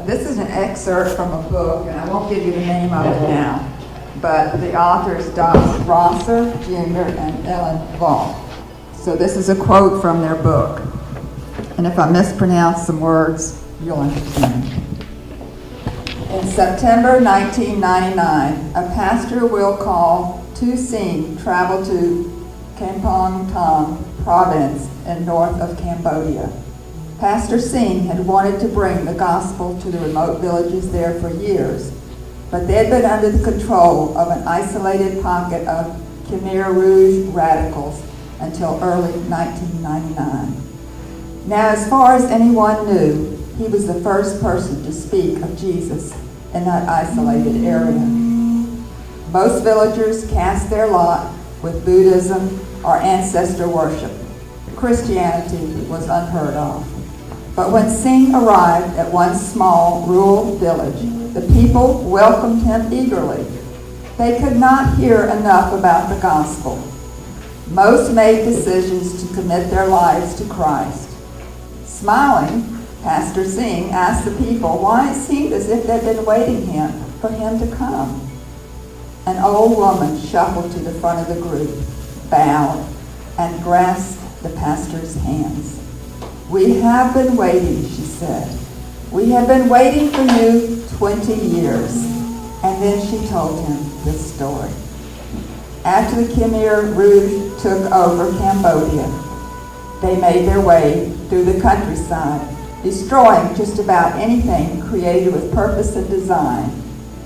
This is an excerpt from a book, and I won't give you the name of it now, but the authors Doc Rosser Jr. and Ellen Vaught. So this is a quote from their book, and if I mispronounce some words, you'll understand. In September 1999, a pastor Will call Tu Sing traveled to Kampong Thom province in north of Cambodia. Pastor Singh had wanted to bring the gospel to the remote villages there for years, but they had been under the control of an isolated pocket of Khmer Rouge radicals until early 1999. Now, as far as anyone knew, he was the first person to speak of Jesus in that isolated area. Most villagers cast their lot with Buddhism or ancestor worship. Christianity was unheard of. But when Singh arrived at one small rural village, the people welcomed him eagerly. They could not hear enough about the gospel. Most made decisions to commit their lives to Christ. Smiling, Pastor Singh asked the people why it seemed as if they'd been waiting for him to come. An old woman shuffled to the front of the group, bowed, and grasped the pastor's hands. "We have been waiting," she said. "We have been waiting for you 20 years." And then she told him this story. After the Khmer Rouge took over Cambodia, they made their way through the countryside, destroying just about anything created with purpose and design: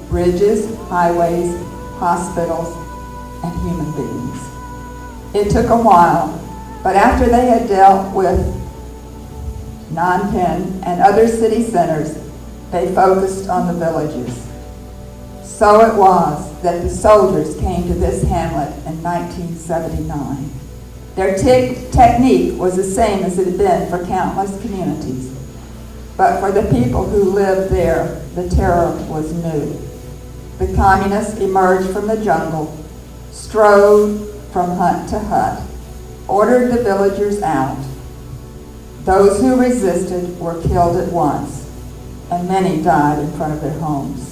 bridges, highways, hospitals, and human beings. It took a while, but after they had dealt with Phnom Penh and other city centers, they focused on the villages. So it was that the soldiers came to this hamlet in 1979. Their technique was the same as it had been for countless communities. But for the people who lived there, the terror was new. The communists emerged from the jungle, strode from hut to hut, ordered the villagers out. Those who resisted were killed at once, and many died in front of their homes.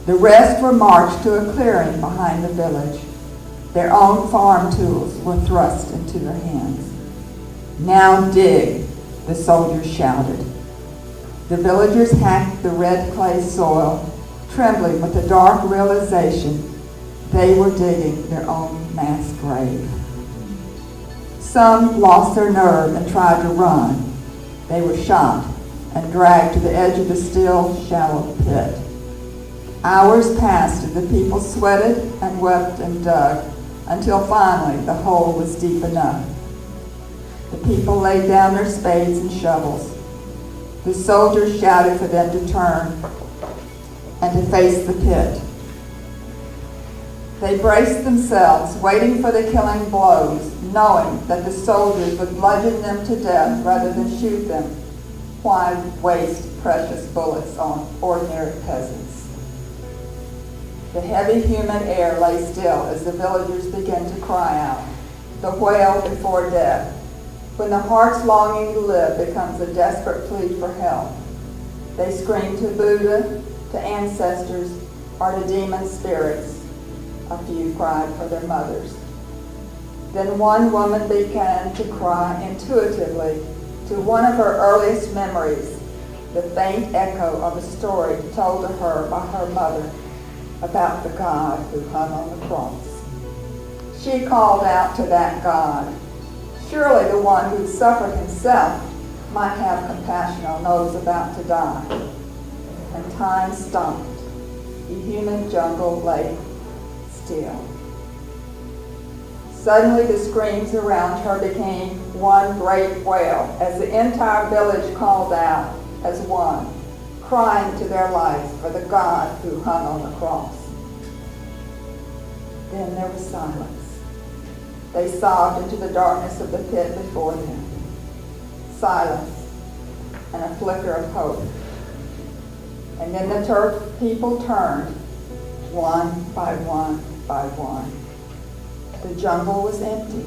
The rest were marched to a clearing behind the village. Their own farm tools were thrust into their hands. "Now dig," the soldiers shouted. The villagers hacked the red clay soil, trembling with the dark realization they were digging their own mass grave. Some lost their nerve and tried to run. They were shot and dragged to the edge of the still, shallow pit. Hours passed and the people sweated and wept and dug until finally the hole was deep enough. The people laid down their spades and shovels. The soldiers shouted for them to turn and to face the pit. They braced themselves, waiting for the killing blows, knowing that the soldiers would bludgeon them to death rather than shoot them. Why waste precious bullets on ordinary peasants? The heavy human air lay still as the villagers began to cry out, the wail before death, when the heart's longing to live becomes a desperate plea for help. They screamed to Buddha, to ancestors, or to demon spirits. A few cried for their mothers. Then one woman began to cry intuitively to one of her earliest memories, the faint echo of a story told to her by her mother about the God who hung on the cross. She called out to that God. Surely the one who suffered himself might have compassion on those about to die. And time stopped. The human jungle lay still. Suddenly the screams around her became one great wail as the entire village called out as one, crying to their lives for the God who hung on the cross. Then there was silence. They sobbed into the darkness of the pit before them. Silence and a flicker of hope. And then the people turned, one by one by one. The jungle was empty,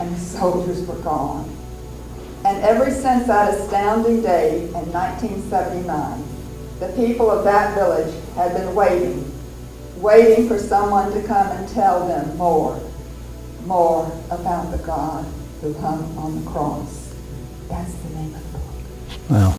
and the soldiers were gone. And ever since that astounding day in 1979, the people of that village have been waiting for someone to come and tell them more about the God who hung on the cross. That's the name of the book. Wow.